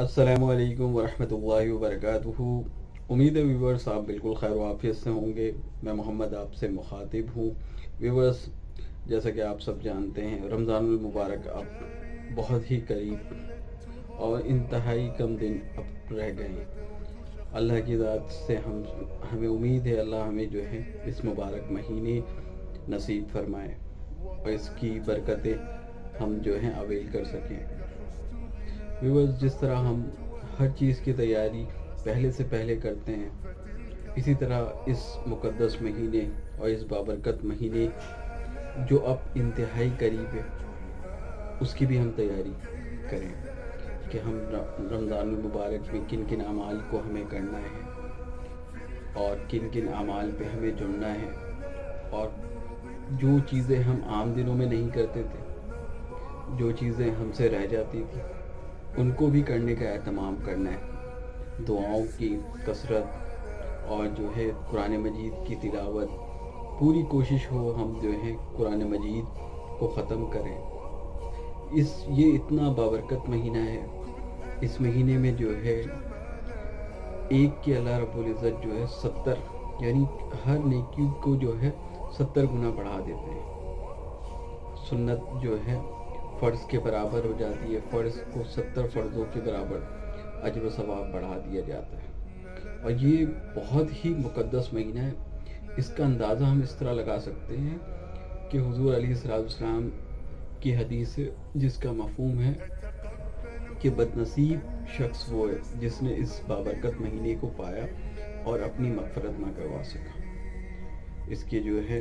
अस्सलामु अलैकुम वरहमतुल्लाहि वबरकातुहू। उम्मीद है व्यूवर्स आप बिल्कुल खैर वाफियत से होंगे। मैं मोहम्मद आपसे मुखातिब हूँ। व्यूवर्स, जैसा कि आप सब जानते हैं, रमज़ानुल मुबारक अब बहुत ही करीब और इंतहाई कम दिन अब रह गए हैं। अल्लाह की ज़ात से हमें उम्मीद है अल्लाह हमें जो है इस मुबारक महीने नसीब फरमाए और इसकी बरकतें हम जो हैं अवेल कर सकें। व्यूअर्स, जिस तरह हम हर चीज़ की तैयारी पहले से पहले करते हैं, इसी तरह इस मुक़द्दस महीने और इस बाबरकत महीने जो अब इंतहाई करीब है, उसकी भी हम तैयारी करें कि हम रमज़ान मुबारक में किन किन अमाल को हमें करना है और किन किन अमाल पे हमें जुड़ना है, और जो चीज़ें हम आम दिनों में नहीं करते थे, जो चीज़ें हमसे रह जाती थी, उनको भी करने का एहतमाम करना है। दुआओं की कसरत और जो है कुरान मजीद की तिलावत, पूरी कोशिश हो हम जो है कुरान मजीद को ख़त्म करें। ये इतना बाबरकत महीना है। इस महीने में जो है एक के अल्लाह रब्बुल इज़्ज़त जो है 70 यानी हर नेकी को जो है 70 गुना बढ़ा देते हैं। सुन्नत जो है फ़र्ज़ के बराबर हो जाती है, फ़र्ज़ को 70 फ़र्ज़ों के बराबर अजर व सवाब बढ़ा दिया जाता है। और ये बहुत ही मुक़द्दस महीना है। इसका अंदाज़ा हम इस तरह लगा सकते हैं कि हुज़ूर अलैहिस्सलाम की हदीस है, जिसका मफ़हूम है कि बदनसीब शख्स वो है जिसने इस बाबरकत महीने को पाया और अपनी मग़फ़िरत ना करवा सका। इसके जो है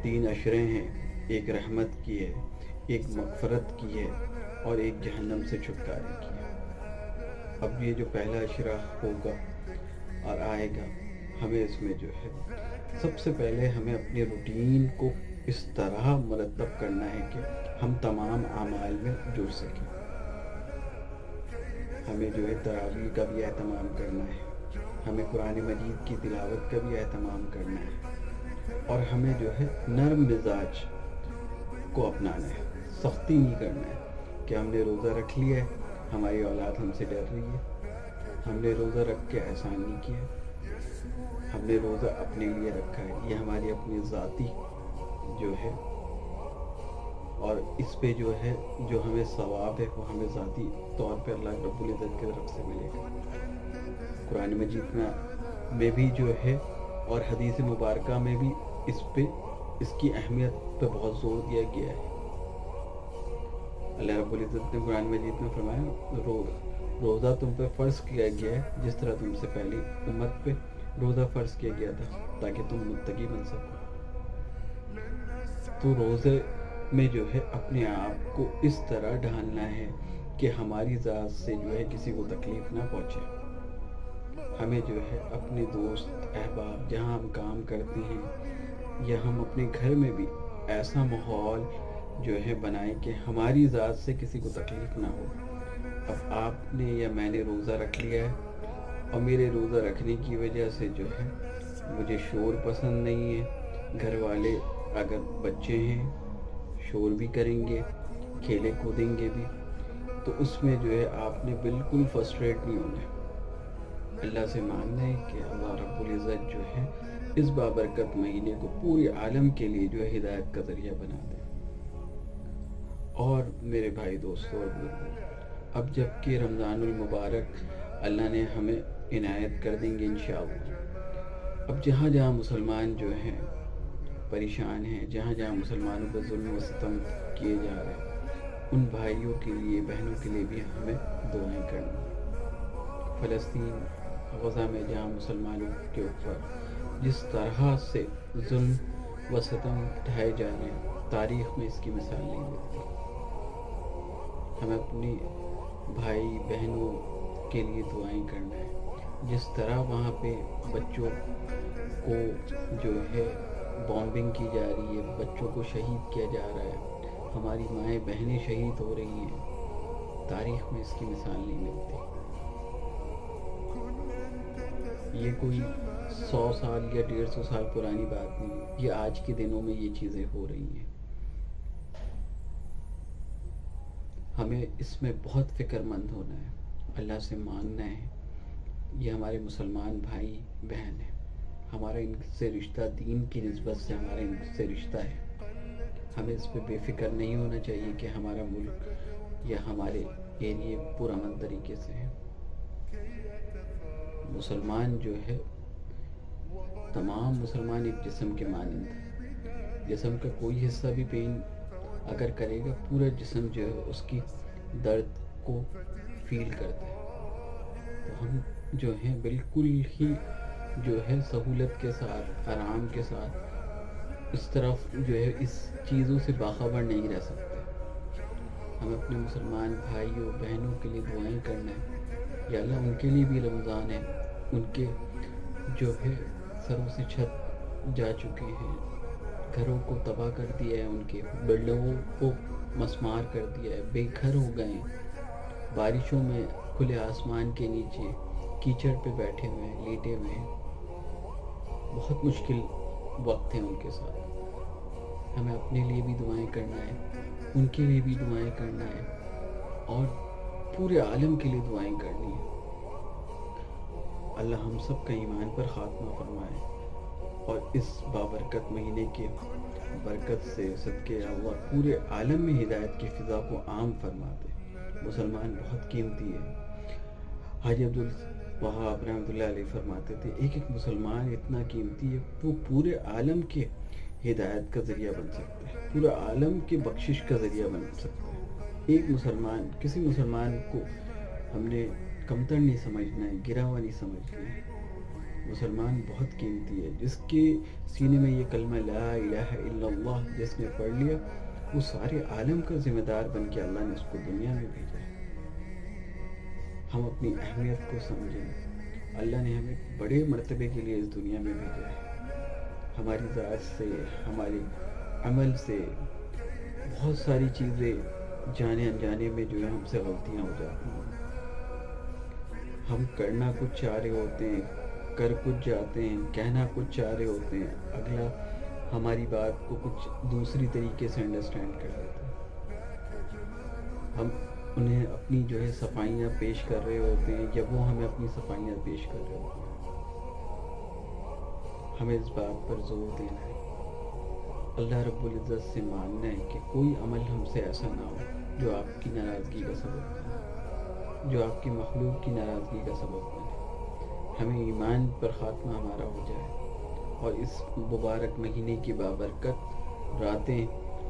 3 अशरे हैं, एक रहमत की है, एक मग़फ़िरत की है और एक जहन्नम से छुटकारे की है। अब ये जो पहला अशरा होगा और आएगा, हमें इसमें जो है सबसे पहले हमें अपनी रूटीन को इस तरह मुरतब करना है कि हम तमाम आमाल में जुड़ सकें। हमें जो है तरावीह का भी एहतमाम करना है, हमें कुरान मजीद की तिलावत का भी एहतमाम करना है, और हमें जो है नरम मिजाज को अपनाना है। सख्ती नहीं करना है कि हमने रोज़ा रख लिया है, हमारी औलाद हमसे डर रही है, हमने रोज़ा रख के एहसान नहीं किया, हमने रोज़ा अपने लिए रखा है, ये हमारी अपनी ज़ाती जो है, और इस पे जो है जो हमें सवाब है वो हमें ज़ाती तौर पे अल्लाह रब्बुल इज़्ज़त की तरफ से मिलेगा। कुरान मजीद में भी जो है और हदीस मुबारका में भी इसकी अहमियत पे बहुत ज़ोर दिया गया है। अल्लाह रब्बुल इज़्ज़त ने कुरान मजीद में फरमाया, रोज़ा तुम पे फ़र्ज़ किया गया है जिस तरह तुमसे पहले उम्मत पे रोज़ा फ़र्ज़ किया गया था, ताकि तुम मुत्तकी बन सको। तो रोज़े में जो है अपने आप को इस तरह ढालना है कि हमारी ज़ात से जो है किसी को तकलीफ़ ना पहुँचे। हमें जो है अपने दोस्त अहबाब, जहाँ हम काम करते हैं या हम अपने घर में भी ऐसा माहौल जो है बनाएं कि हमारी ज़ात से किसी को तकलीफ़ ना हो। अब आपने या मैंने रोज़ा रख लिया है और मेरे रोज़ा रखने की वजह से जो है मुझे शोर पसंद नहीं है, घर वाले अगर बच्चे हैं शोर भी करेंगे, खेले कूदेंगे भी, तो उसमें जो है आपने बिल्कुल फ्रस्ट्रेट नहीं होना है। अल्लाह से मांगना है कि अल्लाह रब्बुल इज़्ज़त जो है इस बाबरकत महीने को पूरे आलम के लिए जो है हिदायत का ज़रिया बना दे। और मेरे भाई दोस्तों और बुजुर्गों, अब जबकि रमज़ानुल मुबारक अल्लाह ने हमें इनायत कर देंगे इंशाअल्लाह, अब जहाँ जहाँ मुसलमान जो हैं परेशान हैं, जहाँ जहाँ मुसलमानों पर जुल्म व सितम किए जा रहे हैं, उन भाइयों के लिए, बहनों के लिए भी हमें दुआएं करनी है। फ़लस्तीन गज़ा में जहाँ मुसलमानों के ऊपर जिस तरह से जुल्म व सितम ढाए जा रहे हैं, तारीख़ में इसकी मिसाल नहीं मिलती। हमें अपनी भाई बहनों के लिए दुआएं करना है। जिस तरह वहाँ पे बच्चों को जो है बॉम्बिंग की जा रही है, बच्चों को शहीद किया जा रहा है, हमारी माएँ बहनें शहीद हो रही हैं, तारीख़ में इसकी मिसाल नहीं मिलती। ये कोई 100 साल या 150 साल पुरानी बात नहीं, ये आज के दिनों में ये चीज़ें हो रही हैं। हमें इसमें बहुत फ़िक्रमंद होना है। اللہ سے ماننا ہے. یہ ہمارے مسلمان بھائی بہن ہیں. ہمارا ان سے رشتہ دین کی نسبت سے ہمارا ان سے رشتہ ہے. ہمیں اس پہ بے فکر نہیں ہونا چاہیے کہ ہمارا ملک یا ہمارے ایریے پرامن طریقے سے ہے. مسلمان جو ہے، تمام مسلمان ایک جسم کے مانند ہے. جسم کا کوئی حصہ بھی پین اگر کرے گا، پورا جسم جو ہے اس کی درد کو فیل کرتا ہے. تو ہم جو ہیں بالکل ہی جو ہے سہولت کے ساتھ، آرام کے ساتھ اس طرف جو ہے اس چیزوں سے باخبر نہیں رہ سکتے. ہمیں اپنے مسلمان بھائیوں بہنوں کے لیے دعائیں کرنا ہے. یا اللہ ان کے لیے بھی رمضان ہے. ان کے جو ہے سروں سے چھت جا چکے ہیں، گھروں کو تباہ کر دیا ہے، ان کے بلڈنگوں کو مسمار کر دیا ہے، بے گھر ہو گئے ہیں. بارشوں میں کھلے آسمان کے نیچے کیچڑ پہ بیٹھے ہوئے ہیں، لیٹے ہوئے ہیں. بہت مشکل وقت ہیں ان کے ساتھ. ہمیں اپنے لیے بھی دعائیں کرنا ہے، ان کے لیے بھی دعائیں کرنا ہے، اور پورے عالم کے لیے دعائیں کرنی ہے. اللہ ہم سب کا ایمان پر خاتمہ فرمائے، اور اس بابرکت مہینے کے برکت سے صدقے اللہ پورے عالم میں ہدایت کی فضا کو عام فرما دے. مسلمان بہت قیمتی ہے. حاجی عبدالوہاب رحمۃ اللہ علیہ فرماتے تھے، ایک ایک مسلمان اتنا قیمتی ہے، وہ پورے عالم کے ہدایت کا ذریعہ بن سکتا ہے، پورے عالم کے بخشش کا ذریعہ بن سکتا ہے. ایک مسلمان، کسی مسلمان کو ہم نے کمتر نہیں سمجھنا ہے، گرا ہوا نہیں سمجھنا ہے. مسلمان بہت قیمتی ہے. جس کے سینے میں یہ کلمہ لا الہ الا اللہ جس نے پڑھ لیا، وہ سارے عالم کا ذمہ دار بن کے اللہ نے اس کو دنیا میں بھیجا ہے. ہم اپنی اہمیت کو سمجھیں. اللہ نے ہمیں بڑے مرتبے کے لیے اس دنیا میں بھیجا ہے. ہماری ذات سے، ہمارے عمل سے بہت ساری چیزیں جانے انجانے میں جو ہے ہم سے غلطیاں ہو جاتی ہیں. ہم کرنا کچھ چاہ رہے ہوتے ہیں، کر کچھ جاتے ہیں، کہنا کچھ چاہ رہے ہوتے ہیں، اگلا ہماری بات کو کچھ دوسری طریقے سے انڈرسٹینڈ کر لیتا ہے. ہم انہیں اپنی جو ہے صفائیاں پیش کر رہے ہوتے ہیں، یا وہ ہمیں اپنی صفائیاں پیش کر رہے ہوتے ہیں. ہمیں اس بات پر زور دینا ہے، اللہ رب العزت سے ماننا ہے کہ کوئی عمل ہم سے ایسا نہ ہو جو آپ کی ناراضگی کا سبب بنے، جو آپ کی مخلوق کی ناراضگی کا سبب بنے. ہمیں ایمان پر خاتمہ ہمارا ہو جائے، اور اس مبارک مہینے کی بابرکت راتیں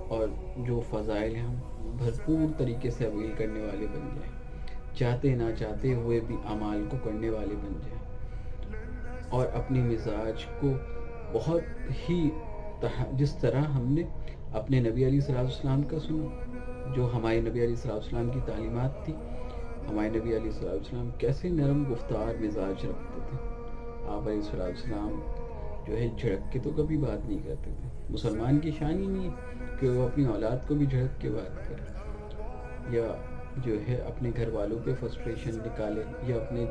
اور جو فضائل ہیں ہم بھرپور طریقے سے اویل کرنے والے بن جائیں. چاہتے نہ چاہتے ہوئے بھی اعمال کو کرنے والے بن جائیں، اور اپنے مزاج کو بہت ہی جس طرح ہم نے اپنے نبی علیہ الصلوۃ والسلام کا سنا، جو ہمارے نبی علیہ الصلوۃ والسلام کی تعلیمات تھی. ہمارے نبی علیہ الصلوۃ والسلام کیسے نرم گفتار مزاج رکھتے تھے. آپ علیہ الصلوۃ والسلام جو ہے جھڑک کے تو کبھی بات نہیں کرتے تھے. مسلمان کی شان ہی نہیں ہے کہ وہ اپنی اولاد کو بھی جھڑک کے بات کرے، یا جو ہے اپنے گھر والوں پہ فرسٹریشن نکالے، یا اپنے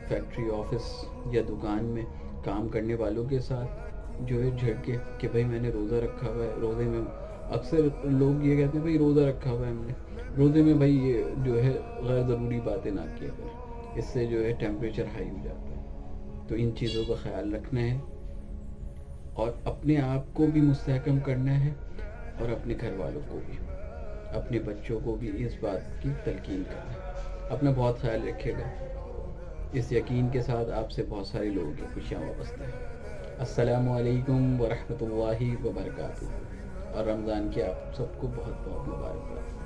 فیکٹری، آفس یا دکان میں کام کرنے والوں کے ساتھ جو ہے جھڑکے کہ بھائی میں نے روزہ رکھا ہوا ہے. روزے میں اکثر لوگ یہ کہتے ہیں بھائی روزہ رکھا ہوا ہے ہم نے، روزے میں بھائی یہ جو ہے غیر ضروری باتیں نہ کیا کریں، اس سے جو ہے ٹیمپریچر ہائی ہو جاتا ہے. تو ان چیزوں کا خیال رکھنا ہے، اور اپنے آپ کو بھی مستحکم کرنا ہے، اور اپنے گھر والوں کو بھی، اپنے بچوں کو بھی اس بات کی تلقین کرنا ہے. اپنا بہت خیال رکھے گا. اس یقین کے ساتھ آپ سے بہت سارے لوگوں کی خوشیاں وابستہ ہیں. السلام علیکم ورحمۃ اللہ وبرکاتہ، اور رمضان کی آپ سب کو بہت بہت مبارکباد.